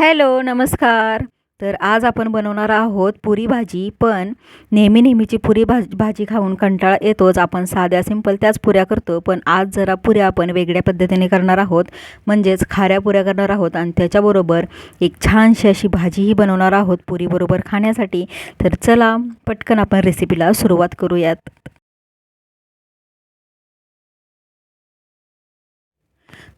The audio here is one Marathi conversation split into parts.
हॅलो, नमस्कार. तर आज आपण बनवणार आहोत पुरी भाजी. पण नेहमीची पुरी भाजी खाऊन कंटाळा येतोच. आपण साध्या सिंपल त्याच पुऱ्या करतो. पण आज जरा पुऱ्या आपण वेगळ्या पद्धतीने करणार आहोत. म्हणजेच खाऱ्या पुऱ्या करणार आहोत आणि त्याच्याबरोबर एक छानशी अशी भाजीही बनवणार आहोत पुरीबरोबर खाण्यासाठी. तर चला पटकन आपण रेसिपीला सुरुवात करूयात.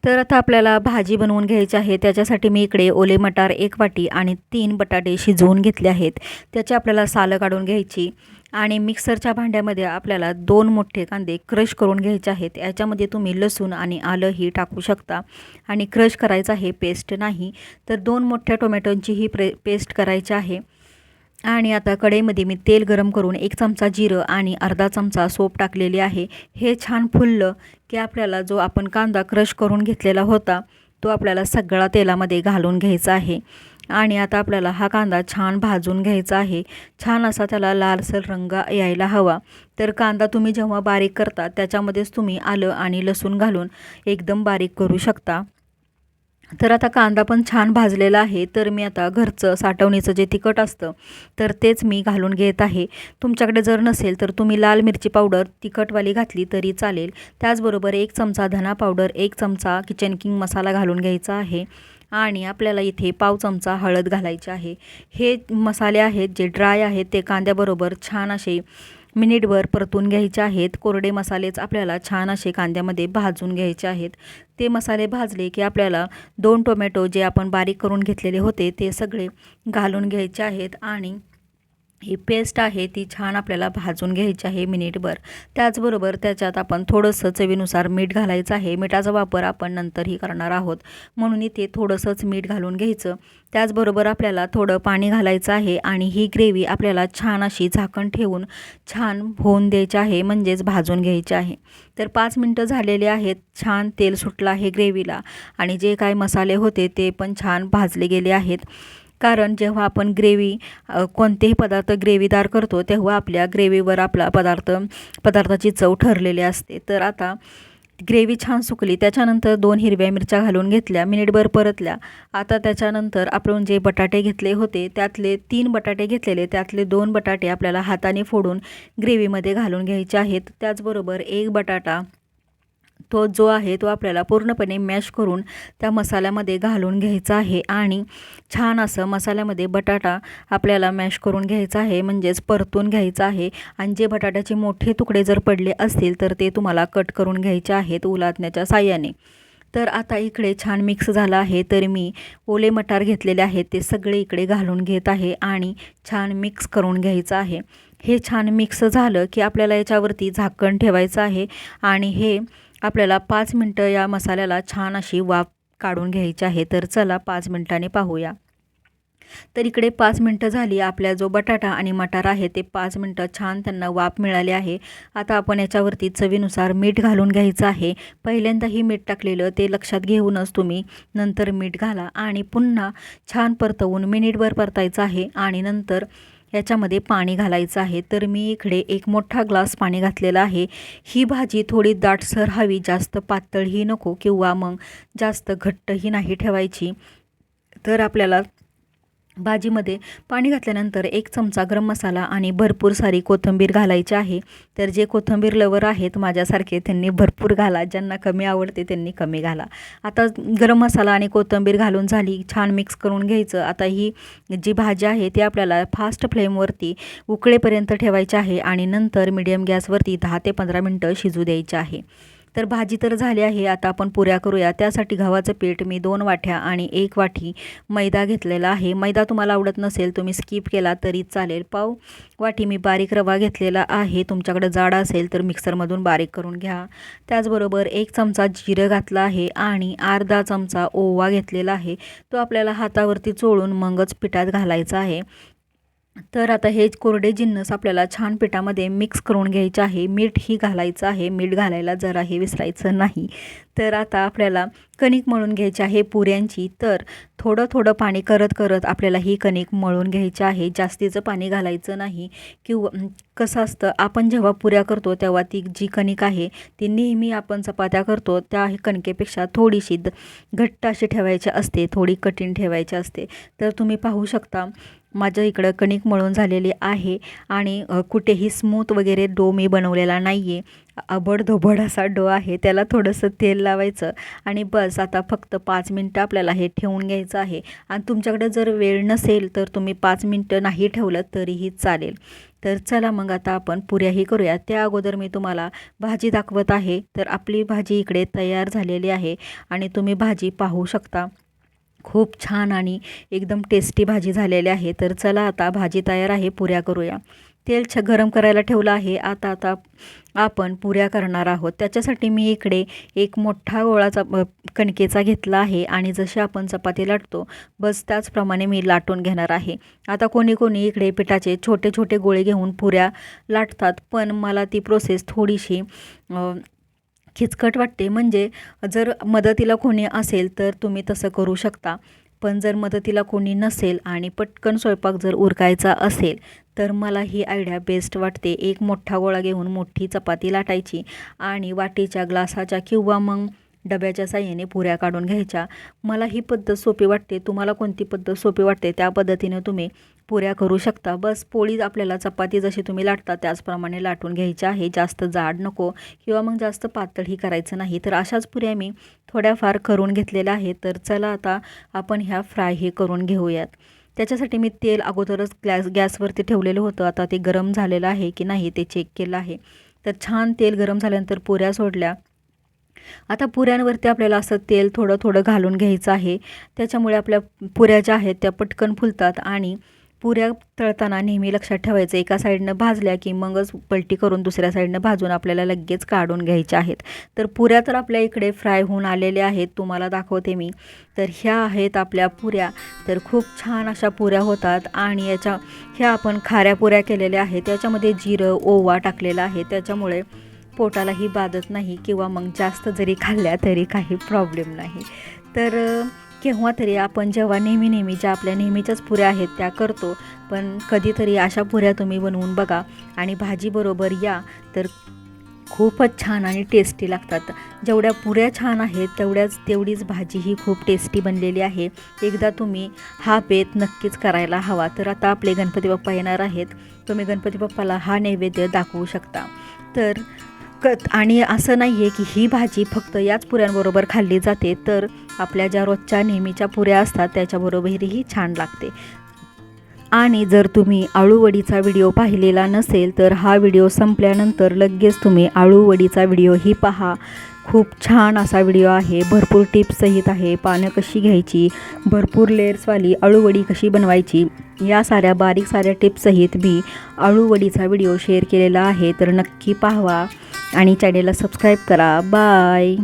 तर आता आपल्याला भाजी बनवून घ्यायची आहे. त्याच्यासाठी मी इकडे ओले मटार 1 वाटी आणि 3 बटाटे शिजवून घेतले आहेत. त्याची आपल्याला सालं काढून घ्यायची आणि मिक्सरच्या भांड्यामध्ये आपल्याला 2 मोठे कांदे क्रश करून घ्यायचे आहेत. याच्यामध्ये तुम्ही लसूण आणि आलंही टाकू शकता आणि क्रश करायचं आहे, पेस्ट नाही. तर 2 मोठ्या टोमॅटोंचीही पेस्ट करायची आहे. आणि आता कढईमध्ये मी तेल गरम करून 1 चमचा जिरं आणि अर्धा चमचा सोप टाकलेली आहे. हे छान फुललं की आपल्याला जो आपण कांदा क्रश करून घेतलेला होता तो आपल्याला सगळा तेलामध्ये घालून घ्यायचा आहे. आणि आता आपल्याला हा कांदा छान भाजून घ्यायचा आहे. छान असा त्याला लालसर रंग यायला हवा. तर कांदा तुम्ही जेव्हा बारीक करता त्याच्यामध्येच तुम्ही आलं आणि लसूण घालून एकदम बारीक करू शकता. तर आता कांदा पण छान भाजलेला आहे. तर मी आता घरचं साठवणीचं जे तिखट असतं तर तेच मी घालून घेत आहे. तुमच्याकडे जर नसेल तर तुम्ही लाल मिरची पावडर तिखटवाली घातली तरी चालेल. त्याचबरोबर 1 चमचा धना पावडर, 1 चमचा किचन किंग मसाला घालून घ्यायचा आहे. आणि आपल्याला इथे पाव चमचा हळद घालायची आहे. हे मसाले आहेत जे ड्राय आहेत ते कांद्याबरोबर छान असे मिनिटभर परतून घ्यायचे आहेत. कोरडे मसालेच आपल्याला छान असे कांद्यामध्ये भाजून घ्यायचे आहेत. ते मसाले भाजले की आपल्याला 2 टोमॅटो जे आपण बारीक करून घेतलेले होते ते सगळे घालून घ्यायचे आहेत आणि ही पेस्ट आहे ती छान आपल्याला भाजून घ्यायची आहे मिनिटभर. त्याचबरोबर त्याच्यात आपण थोडंसं चवीनुसार मीठ घालायचं आहे. मिठाचा वापर आपण नंतरही करणार आहोत म्हणून इथे थोडंसंच मीठ घालून घ्यायचं. त्याचबरोबर आपल्याला थोडं पाणी घालायचं आहे आणि ही ग्रेव्ही आपल्याला छान अशी झाकण ठेवून छान होऊन द्यायची आहे, म्हणजेच भाजून घ्यायची आहे. तर 5 मिनटं झालेले आहेत. छान तेल सुटलं आहे ग्रेव्हीला आणि जे काय मसाले होते ते पण छान भाजले गेले आहेत. कारण जेव्हा आपण कोणतेही पदार्थ ग्रेव्हीदार करतो तेव्हा आपल्या ग्रेव्हीवर आपला पदार्थाची चव ठरलेली असते. तर आता ग्रेव्ही छान सुकली. त्याच्यानंतर 2 हिरव्या मिरच्या घालून घेतल्या, मिनिटभर परतल्या. आता त्याच्यानंतर आपण जे बटाटे घेतले होते त्यातले 3 बटाटे घेतलेले त्यातले 2 बटाटे आपल्याला हाताने फोडून ग्रेव्हीमध्ये घालून घ्यायचे आहेत. त्याचबरोबर 1 बटाटा तो जो आहे तो आपल्याला पूर्णपणे मॅश करून त्या मसाल्यामध्ये घालून घ्यायचा आहे आणि छान असं मसाल्यामध्ये बटाटा आपल्याला मॅश करून घ्यायचा आहे, म्हणजेच परतून घ्यायचा आहे. आणि जे बटाट्याचे मोठे तुकडे जर पडले असतील तर ते तुम्हाला कट करून घ्यायचे आहेत उलथण्याच्या साहाय्याने. तर आता इकडे छान मिक्स झालं आहे. तर मी ओले मटार घेतलेले आहेत ते सगळे इकडे घालून घेत आहे आणि छान मिक्स करून घ्यायचं आहे. हे छान मिक्स झालं की आपल्याला याच्यावरती झाकण ठेवायचं आहे आणि हे आपल्याला 5 मिनटं या मसाल्याला छान अशी वाफ काढून घ्यायची आहे. तर चला 5 मिनटांनी पाहूया. तर इकडे 5 मिनटं झाली. आपल्या जो बटाटा आणि मटार आहे ते 5 मिनटं छान त्यांना वाफ मिळाली आहे. आता आपण याच्यावरती चवीनुसार मीठ घालून घ्यायचं आहे. पहिल्यांदाही मीठ टाकलेलं ते लक्षात घेऊनच तुम्ही नंतर मीठ घाला आणि पुन्हा छान परतवून मिनिटभर परतायचं आहे आणि नंतर याच्यामध्ये पाणी घालायचं आहे. तर मी इकडे 1 मोठा ग्लास पाणी घातलेला आहे. ही भाजी थोडी दाटसर हवी, जास्त पातळही नको किंवा मग जास्त घट्टही नाही ठेवायची. तर आपल्याला भाजीमध्ये पाणी घातल्यानंतर 1 चमचा गरम मसाला आणि भरपूर सारी कोथिंबीर घालायची आहे. तर जे कोथिंबीर लवर आहेत माझ्यासारखे त्यांनी भरपूर घाला, ज्यांना कमी आवडते त्यांनी कमी घाला. आता गरम मसाला आणि कोथिंबीर घालून झाली, छान मिक्स करून घ्यायचं. आता ही जी भाजी आहे ती आपल्याला फास्ट फ्लेमवरती उकळेपर्यंत ठेवायची आहे आणि नंतर मीडियम गॅसवरती 10 ते 15 मिनटं शिजू द्यायची आहे. तर भाजी तर झाली आहे. आता आपण पुऱ्या करूया. त्यासाठी गव्हाचं पीठ मी 2 वाट्या आणि 1 वाटी मैदा घेतलेला आहे. मैदा तुम्हाला आवडत नसेल तुम्ही स्किप केला तरी चालेल. पाव वाटी मी बारीक रवा घेतलेला आहे. तुमच्याकडे जाड असेल तर मिक्सरमधून बारीक करून घ्या. त्याचबरोबर 1 चमचा जिरं घातलं आहे आणि अर्धा चमचा ओवा घेतलेला आहे. तो आपल्याला हातावरती चोळून मगच पिठात घालायचा आहे. तर आता हे कोरडे जिन्नस आपल्याला छान पिठामध्ये मिक्स करून घ्यायचे आहे. मीठही घालायचं आहे, मीठ घालायला जराही विसरायचं नाही. तर आता आपल्याला कणिक मळून घ्यायची आहे पुऱ्यांची. तर थोडं थोडं पाणी करत करत आपल्याला ही कणिक मळून घ्यायची आहे. जास्तीचं पाणी घालायचं नाही. किंवा कसं असतं, आपण जेव्हा पुऱ्या करतो तेव्हा ती जी कणिक आहे ती नेहमी आपण चपात्या करतो त्या कणकेपेक्षा थोडीशी घट्ट अशी ठेवायची असते, थोडी कठीण ठेवायची असते. तर तुम्ही पाहू शकता माझ्या इकडं कणिक मळून झालेली आहे आणि कुठेही स्मूथ वगैरे डो मी बनवलेला नाही आहे. अबडधोबड असा डो आहे. त्याला थोडंसं तेल लावायचं आणि बस आता फक्त 5 मिनटं आपल्याला हे ठेवून घ्यायचं आहे. आणि तुमच्याकडे जर वेळ नसेल तर तुम्ही 5 मिनटं नाही ठेवलं तरीही चालेल. तर चला मग आता आपण पुऱ्याही करूया. त्या अगोदर मी तुम्हाला भाजी दाखवत आहे. तर आपली भाजी इकडे तयार झालेली आहे आणि तुम्ही भाजी पाहू शकता. खूप छान आणि एकदम टेस्टी भाजी झालेली आहे. तर चला आता भाजी तयार आहे, पुऱ्या करूया. तेल गरम करायला ठेवलं आहे. आता आपण पुऱ्या करणार आहोत. त्याच्यासाठी मी इकडे एक मोठा गोळाचा कणकेचा घेतला आहे आणि जसे आपण चपाती लाटतो बस त्याचप्रमाणे मी लाटून घेणार आहे. आता कोणी कोणी इकडे पिठाचे छोटे छोटे गोळे घेऊन पुऱ्या लाटतात, पण मला ती प्रोसेस थोडीशी खिचकट वाटते. म्हणजे जर मदतीला कोणी असेल तर तुम्ही तसं करू शकता, पण जर मदतीला कोणी नसेल आणि पटकन स्वयंपाक जर उरकायचा असेल तर मला ही आयडिया बेस्ट वाटते. एक मोठा गोळा घेऊन मोठी चपाती लाटायची आणि वाटीच्या ग्लासाच्या किंवा मग डब्याच्या साह्याने पुऱ्या काढून घ्यायच्या. मला ही पद्धत सोपी वाटते. तुम्हाला कोणती पद्धत सोपी वाटते त्या पद्धतीने तुम्ही पुऱ्या करू शकता. बस पोळी आपल्याला चपाती जशी तुम्ही लाटता त्याचप्रमाणे लाटून घ्यायची आहे. जास्त जाड नको किंवा मग जास्त पातळही करायचं नाही. तर अशाच पुऱ्या मी थोड्याफार करून घेतलेल्या आहेत. तर चला आता आपण ह्या फ्रायही करून घेऊयात. त्याच्यासाठी मी तेल अगोदरच गॅसवरती ठेवलेलं होतं. आता ते गरम झालेलं आहे की नाही ते चेक केलं आहे. तर छान तेल गरम झाल्यानंतर पुऱ्या सोडल्या. आता पुऱ्यांवरती आपल्याला असं तेल थोडं थोडं घालून घ्यायचं आहे. त्याच्यामुळे आपल्या पुऱ्या ज्या आहेत त्या पटकन फुलतात. आणि पुऱ्या तळताना नेहमी लक्षात ठेवायचं, एका साईडनं भाजल्या की मगच पलटी करून दुसऱ्या साईडनं भाजून आपल्याला लगेच काढून घ्यायच्या आहेत. तर पुऱ्या तर आपल्या इकडे फ्राय होऊन आलेल्या आहेत, तुम्हाला दाखवते मी. तर ह्या आहेत आपल्या पुऱ्या. तर खूप छान अशा पुऱ्या होतात. आणि ह्या आपण खाऱ्या पुऱ्या केलेल्या आहेत. त्याच्यामध्ये जिरं ओवा टाकलेला आहे, त्याच्यामुळे पोटालाही बाधत नाही किंवा मग जास्त जरी खाल्ल्या तरी काही प्रॉब्लेम नाही. तर केव्हा तरी आपण जेव्हा नेहमी ज्या आपल्या नेहमीच्याच पुऱ्या आहेत त्या करतो, पण कधीतरी अशा पुऱ्या तुम्ही बनवून बघा आणि भाजीबरोबर या तर खूपच छान आणि टेस्टी लागतात. जेवढ्या पुऱ्या छान आहेत तेवढीच भाजी ही खूप टेस्टी बनलेली आहे. एकदा तुम्ही हा बेत नक्कीच करायला हवा. तर आता आपले गणपती बाप्पा येणार आहेत. तुम्ही गणपती बाप्पाला हा नैवेद्य दाखवू शकता. तर आणि असं नाही आहे की ही भाजी फक्त याच पुऱ्यांबरोबर खाल्ली जाते, तर आपल्या ज्या रोजच्या नेहमीच्या पुऱ्या असतात त्याच्याबरोबरही छान लागते. आणि जर तुम्ही आळूवडीचा व्हिडिओ पाहिलेला नसेल तर हा व्हिडिओ संपल्यानंतर लगेच तुम्ही आळूवडीचा व्हिडिओही पहा. खूप छान असा व्हिडिओ आहे, भरपूर टिप्स सहित आहे. पानं कशी घ्यायची, भरपूर लेयर्सवाली आळूवडी कशी बनवायची, या साऱ्या बारीक साऱ्या टिप्स सहित मी आळूवडीचा व्हिडिओ शेअर केलेला आहे. तर नक्की पाहावा आणि चॅनेलला सबस्क्राईब करा. बाय.